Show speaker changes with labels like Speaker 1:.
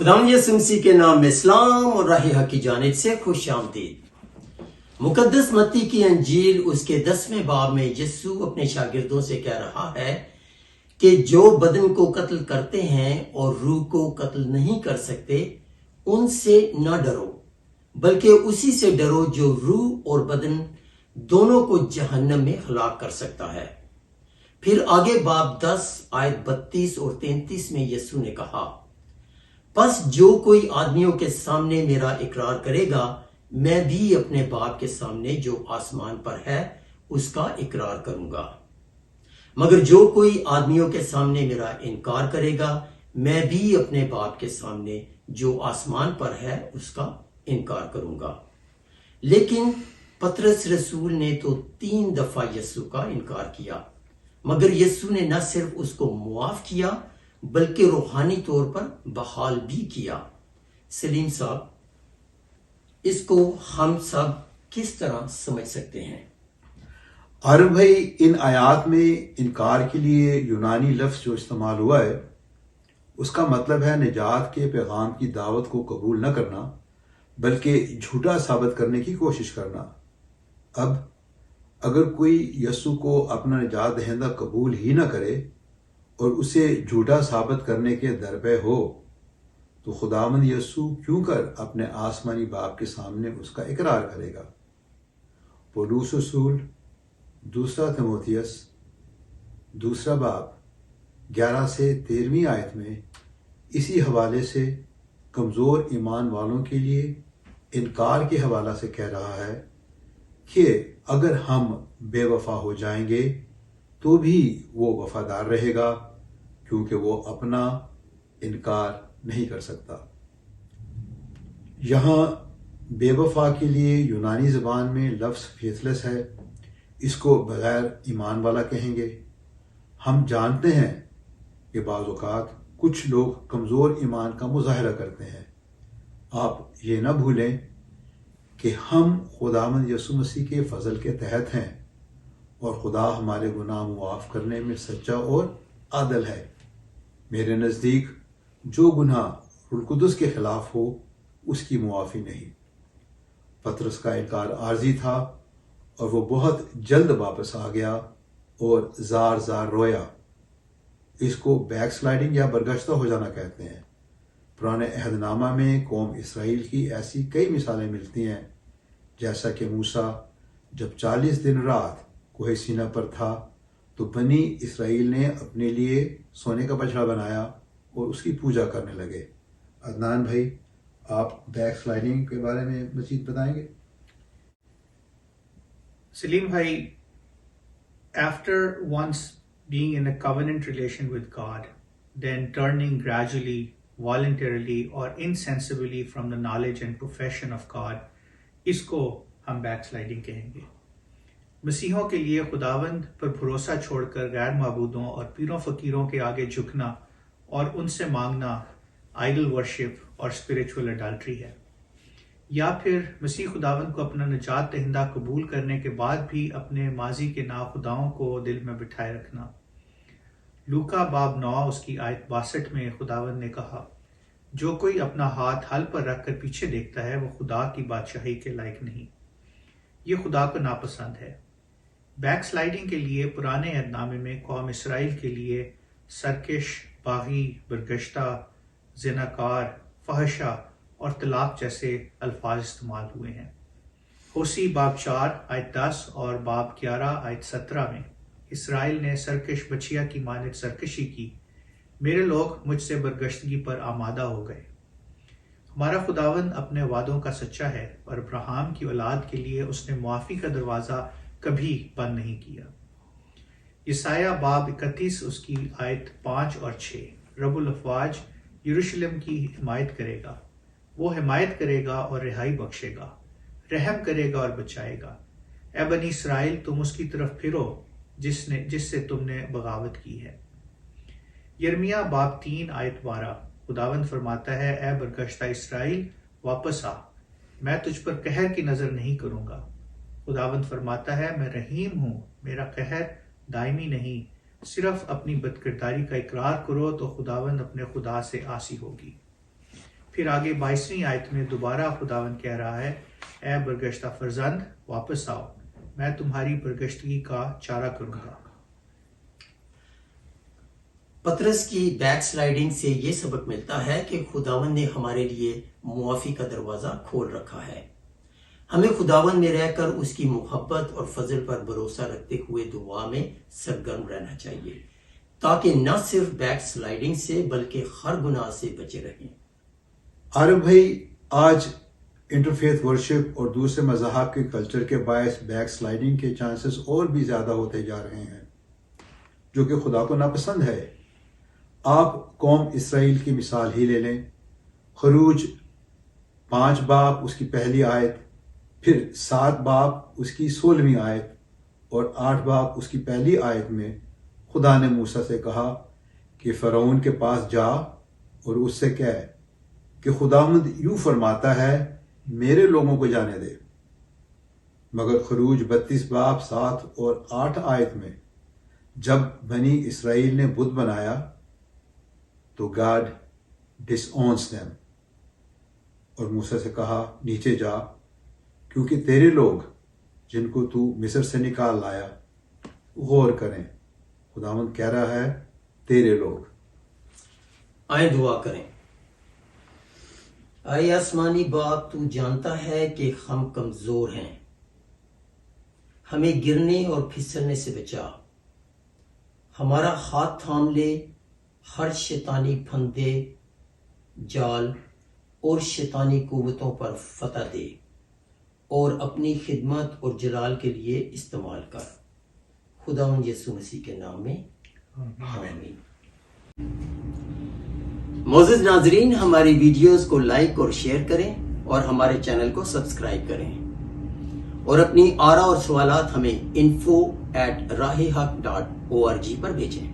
Speaker 1: खुदावंद यीशु मसीह के नाम में इस्लाम और राह हक की जानिब से खुश आमदीद। मुकद्दस मत्ती की अंजील उसके 10वें बाब में यीशु अपने शागिर्दों से कह रहा है कि जो बदन को कत्ल करते हैं और रूह को कत्ल नहीं कर सकते, उनसे न डरो, बल्कि उसी से डरो जो रूह और बदन दोनों को जहन्नम में हलाक कर सकता है। फिर आगे बाब 10 आयत 32 और 33 में यीशु ने कहा, बस जो कोई आदमियों के सामने मेरा इकरार करेगा, मैं भी अपने बाप के सामने जो आसमान पर है उसका इकरार करूंगा। मगर जो कोई आदमियों के सामने मेरा इनकार करेगा, मैं भी अपने बाप के सामने जो आसमान पर है उसका इनकार करूंगा। लेकिन पतरस रसूल ने तो 3 दफा यीशु का इनकार किया, मगर यीशु ने न सिर्फ उसको मुआफ किया बल्कि रूहानी तौर पर बहाल भी किया। सलीम साहब, इसको हम सब किस तरह समझ सकते हैं?
Speaker 2: आरब भाई, इन आयात में इनकार के लिए यूनानी लफ्ज जो इस्तेमाल हुआ है उसका मतलब है निजात के पैगाम की दावत को कबूल न करना, बल्कि झूठा साबित करने की कोशिश करना। अब अगर कोई यीशु को अपना निजात दहिंदा कबूल ही न करे और उसे झूठा साबित करने के दरपे हो, तो खुदावंद यीशु क्यों कर अपने आसमानी बाप के सामने उसका इकरार करेगा। पौलुस रसूल 2 तीमुथियुस 2 बाब 11 से 13वीं आयत में इसी हवाले से कमज़ोर ईमान वालों के लिए इनकार के हवाला से कह रहा है कि अगर हम बेवफा हो जाएंगे तो भी वो वफादार रहेगा, क्योंकि वो अपना इनकार नहीं कर सकता। यहाँ बेवफा के लिए यूनानी ज़बान में लफ्ज़ फेथलेस है, इसको बग़ैर ईमान वाला कहेंगे। हम जानते हैं कि बाज़ औक़ात कुछ लोग कमज़ोर ईमान का मुज़ाहरा करते हैं। आप ये न भूलें कि हम खुदावंद यीशु मसीह के फ़ज़ल के तहत हैं और खुदा हमारे गुनाह मुआफ़ करने में सच्चा और आदल है। मेरे नज़दीक जो गुनाह रूह कुदस के ख़िलाफ़ हो उसकी मुआफ़ी नहीं। पतरस का इनकार आर्जी था और वो बहुत जल्द वापस आ गया और ज़ार ज़ार रोया। इसको बैक स्लाइडिंग या बरगश्ता हो जाना कहते हैं। पुराने अहदनामा में कौम इसराइल की ऐसी कई मिसालें मिलती हैं, जैसा कि मूसा जब 40 दिन रात कोहे सीना पर था तो बनी इसराइल ने अपने लिए सोने का बछड़ा बनाया और उसकी पूजा करने लगे। अदनान भाई, आप बैक स्लाइडिंग के बारे में मज़ीद बताएंगे?
Speaker 3: सलीम भाई, after once being in a covenant relation with God, then turning gradually, voluntarily or insensibly from the knowledge and profession of God, इसको हम बैकस्लाइडिंग कहेंगे। मसीहों के लिए खुदावंद पर भरोसा छोड़कर गैर माबूदों और पीरों फकीरों के आगे झुकना और उनसे मांगना आइडल वर्शिप और स्पिरिचुअल अडल्ट्री है। या फिर मसीह खुदावंद को अपना निजात दहिंदा कबूल करने के बाद भी अपने माजी के नाखुदाओं को दिल में बिठाए रखना। लूका बाब 9 उसकी आयत 62 में खुदावंद ने कहा, जो कोई अपना हाथ हल पर रखकर पीछे देखता है वो खुदा की बादशाही के लायक नहीं। ये खुदा को नापसंद है। बैकस्लाइडिंग के लिए पुराने अहदनामे में कौम इसराइल के लिए सरकश, बागी, बरगश्ता, ज़िनाकार, फहशा और तलाक जैसे अल्फाज इस्तेमाल हुए हैं। होसी बाब 4 आयत 10 और बाब 11 आयत 17 में इसराइल ने सरकश बछिया की मानद सरकशी की, मेरे लोग मुझसे बरगश्तगी पर आमादा हो गए। हमारा खुदावंद अपने वादों का सच्चा है और अब्राहम की औलाद के लिए उसने मुआफ़ी का दरवाज़ा कभी बंद नहीं किया। यसाया बाब 31 उसकी आयत 5 और 6, रब्बुल अफ़वाज यरूशलेम की हिमायत करेगा, वो हिमायत करेगा और रिहाई बख्शेगा, रहम करेगा और बचाएगा। ए बनी इसराइल, तुम उसकी तरफ फिरो जिससे तुमने बगावत की है। यिर्मयाह बाब 3 आयत 12, खुदावंद फरमाता है, ए बरगश्ता इसराइल वापस आ, मैं तुझ पर कहर की नज़र नहीं करूँगा। खुदावंद फरमाता है, मैं रहीम हूँ, मेरा कहर दायमी नहीं, सिर्फ अपनी बदकिरदारी का इकरार करो तो खुदावंद अपने खुदा से आसी होगी। پھر آگے 22ویں آیت میں دوبارہ خداوند کہہ رہا ہے اے برگشتہ فرزند واپس آؤ، میں تمہاری برگشتگی کا چارہ کروں گا۔
Speaker 1: پطرس کی بیک سلائیڈنگ سے یہ سبق ملتا ہے کہ خداوند نے ہمارے لیے معافی کا دروازہ کھول رکھا ہے۔ ہمیں خداوند میں رہ کر اس کی محبت اور فضل پر بھروسہ رکھتے ہوئے دعا میں سرگرم رہنا چاہیے تاکہ نہ صرف بیک سلائیڈنگ سے بلکہ ہر گناہ سے بچے رہیں۔
Speaker 2: عارف بھائی، آج انٹرفیتھ ورشپ اور دوسرے مذاہب کے کلچر کے باعث بیک سلائیڈنگ کے چانسز اور بھی زیادہ ہوتے جا رہے ہیں، جو کہ خدا کو ناپسند ہے۔ آپ قوم اسرائیل کی مثال ہی لے لیں۔ خروج 5 باب اس کی پہلی آیت، پھر 7 باب اس کی 16ویں آیت اور 8 باب اس کی پہلی آیت میں خدا نے موسیٰ سے کہا کہ فرعون کے پاس جا اور اس سے کہہ کہ خداوند یوں فرماتا ہے میرے لوگوں کو جانے دے۔ مگر خروج 32 باب 7 اور 8 آیت میں جب بنی اسرائیل نے بت بنایا تو گاڈ ڈس اونس دیم، اور موسیٰ سے کہا نیچے جا کیونکہ تیرے لوگ جن کو تو مصر سے نکال لایا غور کریں۔ خداوند کہہ رہا ہے تیرے لوگ۔
Speaker 1: آئیں دعا کریں۔ اے آسمانی باپ، تو جانتا ہے کہ ہم کمزور ہیں، ہمیں گرنے اور پھسلنے سے بچا، ہمارا ہاتھ تھام لے، ہر شیطانی پھندے، جال اور شیطانی قوتوں پر فتح دے اور اپنی خدمت اور جلال کے لیے استعمال کر۔ خداوند یسوع مسیح کے نام میں آمین۔ معزز ناظرین، ہماری ویڈیوز کو لائک اور شیئر کریں اور ہمارے چینل کو سبسکرائب کریں، اور اپنی آراء اور سوالات ہمیں info@rahehaq.org پر بھیجیں۔